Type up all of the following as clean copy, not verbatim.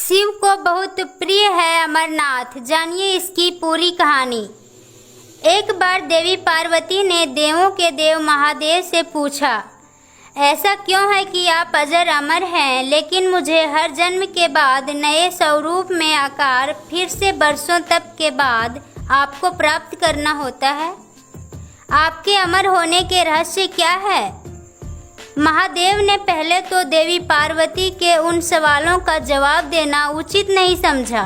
शिव को बहुत प्रिय है अमरनाथ। जानिए इसकी पूरी कहानी। एक बार देवी पार्वती ने देवों के देव महादेव से पूछा, ऐसा क्यों है कि आप अजर अमर हैं, लेकिन मुझे हर जन्म के बाद नए स्वरूप में आकार फिर से बरसों तप के बाद आपको प्राप्त करना होता है। आपके अमर होने के रहस्य क्या है? महादेव ने पहले तो देवी पार्वती के उन सवालों का जवाब देना उचित नहीं समझा,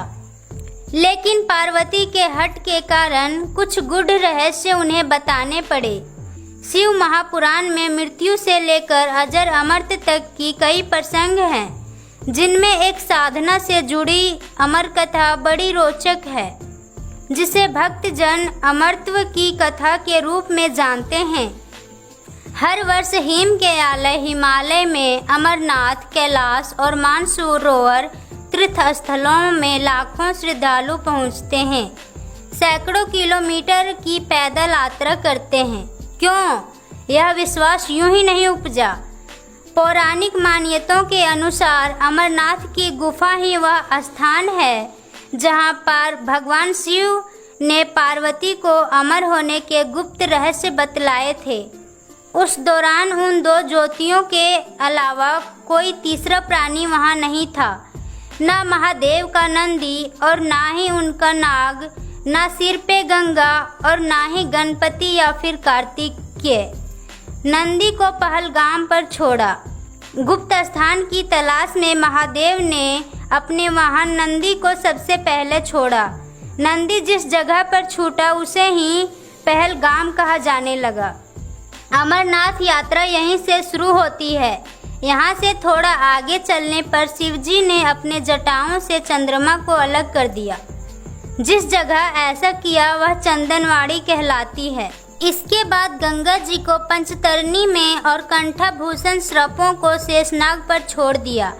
लेकिन पार्वती के हठ के कारण कुछ गूढ़ रहस्य उन्हें बताने पड़े। शिव महापुराण में मृत्यु से लेकर अजर अमरत्व तक की कई प्रसंग हैं, जिनमें एक साधना से जुड़ी अमर कथा बड़ी रोचक है, जिसे भक्तजन अमरत्व की कथा के रूप में जानते हैं। हर वर्ष हिमालय में अमरनाथ, कैलाश और मानसरोवर तीर्थ स्थलों में लाखों श्रद्धालु पहुंचते हैं, सैकड़ों किलोमीटर की पैदल यात्रा करते हैं। क्यों? यह विश्वास यूं ही नहीं उपजा। पौराणिक मान्यताओं के अनुसार अमरनाथ की गुफा ही वह स्थान है जहां पर भगवान शिव ने पार्वती को अमर होने के गुप्त रहस्य बतलाए थे। उस दौरान उन दो ज्योतियों के अलावा कोई तीसरा प्राणी वहां नहीं था। न महादेव का नंदी और ना ही उनका नाग, ना सिर पे गंगा और ना ही गणपति या फिर कार्तिकेय। नंदी को पहलगाम पर छोड़ा। गुप्त स्थान की तलाश में महादेव ने अपने वाहन नंदी को सबसे पहले छोड़ा। नंदी जिस जगह पर छूटा उसे ही पहलगाम कहा जाने लगा। अमरनाथ यात्रा यहीं से शुरू होती है। यहाँ से थोड़ा आगे चलने पर शिवजी ने अपने जटाओं से चंद्रमा को अलग कर दिया। जिस जगह ऐसा किया वह चंदनवाड़ी कहलाती है। इसके बाद गंगा जी को पंचतरणी में और कंठाभूषण सर्पों को शेषनाग पर छोड़ दिया।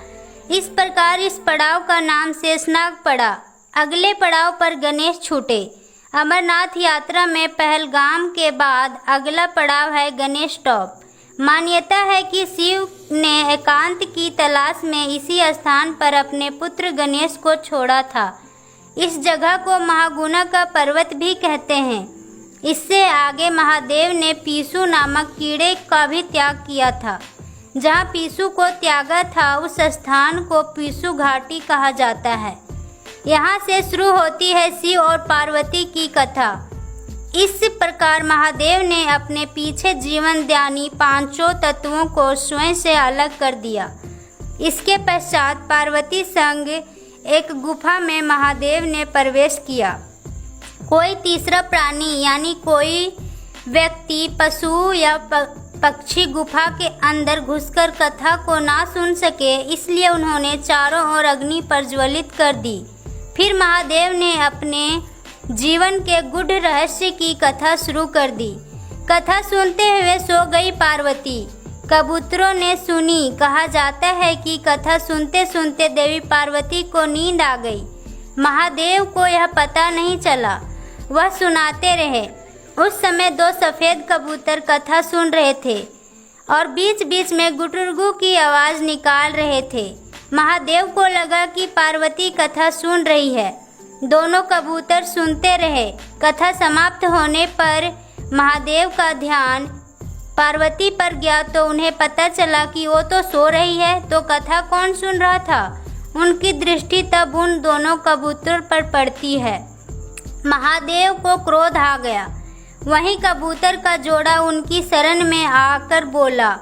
इस प्रकार इस पड़ाव का नाम शेषनाग पड़ा। अगले पड़ाव पर गणेश छूटे। अमरनाथ यात्रा में पहलगाम के बाद अगला पड़ाव है गणेश टॉप। मान्यता है कि शिव ने एकांत की तलाश में इसी स्थान पर अपने पुत्र गणेश को छोड़ा था। इस जगह को महागुना का पर्वत भी कहते हैं। इससे आगे महादेव ने पीसू नामक कीड़े का भी त्याग किया था। जहाँ पीसू को त्यागा था उस स्थान को पीसू घाटी कहा जाता है। यहाँ से शुरू होती है शिव और पार्वती की कथा। इस प्रकार महादेव ने अपने पीछे जीवनदायी पांचों तत्वों को स्वयं से अलग कर दिया। इसके पश्चात पार्वती संग एक गुफा में महादेव ने प्रवेश किया। कोई तीसरा प्राणी यानी कोई व्यक्ति, पशु या पक्षी गुफा के अंदर घुसकर कथा को ना सुन सके, इसलिए उन्होंने चारों ओर अग्नि प्रज्वलित कर दी। फिर महादेव ने अपने जीवन के गूढ़ रहस्य की कथा शुरू कर दी। कथा सुनते हुए सो गई पार्वती। कबूतरों ने सुनी। कहा जाता है कि कथा सुनते सुनते देवी पार्वती को नींद आ गई। महादेव को यह पता नहीं चला, वह सुनाते रहे। उस समय दो सफ़ेद कबूतर कथा सुन रहे थे और बीच बीच में गुटुरगु की आवाज़ निकाल रहे थे। महादेव को लगा कि पार्वती कथा सुन रही है। दोनों कबूतर सुनते रहे। कथा समाप्त होने पर महादेव का ध्यान पार्वती पर गया तो उन्हें पता चला कि वो तो सो रही है, तो कथा कौन सुन रहा था। उनकी दृष्टि तब उन दोनों कबूतर पर पड़ती है। महादेव को क्रोध आ गया। वहीं कबूतर का जोड़ा उनकी शरण में आकर बोला,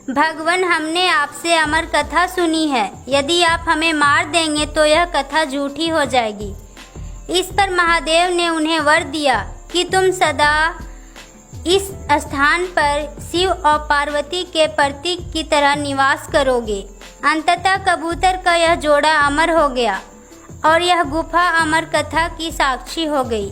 भगवान, हमने आपसे अमर कथा सुनी है। यदि आप हमें मार देंगे तो यह कथा झूठी हो जाएगी। इस पर महादेव ने उन्हें वर दिया कि तुम सदा इस स्थान पर शिव और पार्वती के प्रतीक की तरह निवास करोगे। अंततः कबूतर का यह जोड़ा अमर हो गया और यह गुफा अमर कथा की साक्षी हो गई।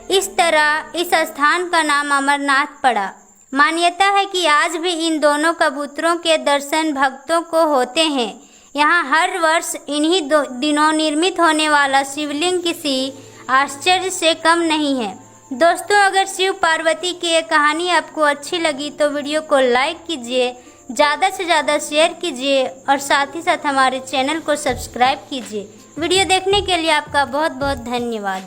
इस तरह इस स्थान का नाम अमरनाथ पड़ा। मान्यता है कि आज भी इन दोनों कबूतरों के दर्शन भक्तों को होते हैं। यहाँ हर वर्ष इन्हीं दिनों निर्मित होने वाला शिवलिंग किसी आश्चर्य से कम नहीं है। दोस्तों, अगर शिव पार्वती की ये कहानी आपको अच्छी लगी तो वीडियो को लाइक कीजिए, ज़्यादा से ज़्यादा शेयर कीजिए और साथ ही साथ हमारे चैनल को सब्सक्राइब कीजिए। वीडियो देखने के लिए आपका बहुत बहुत धन्यवाद।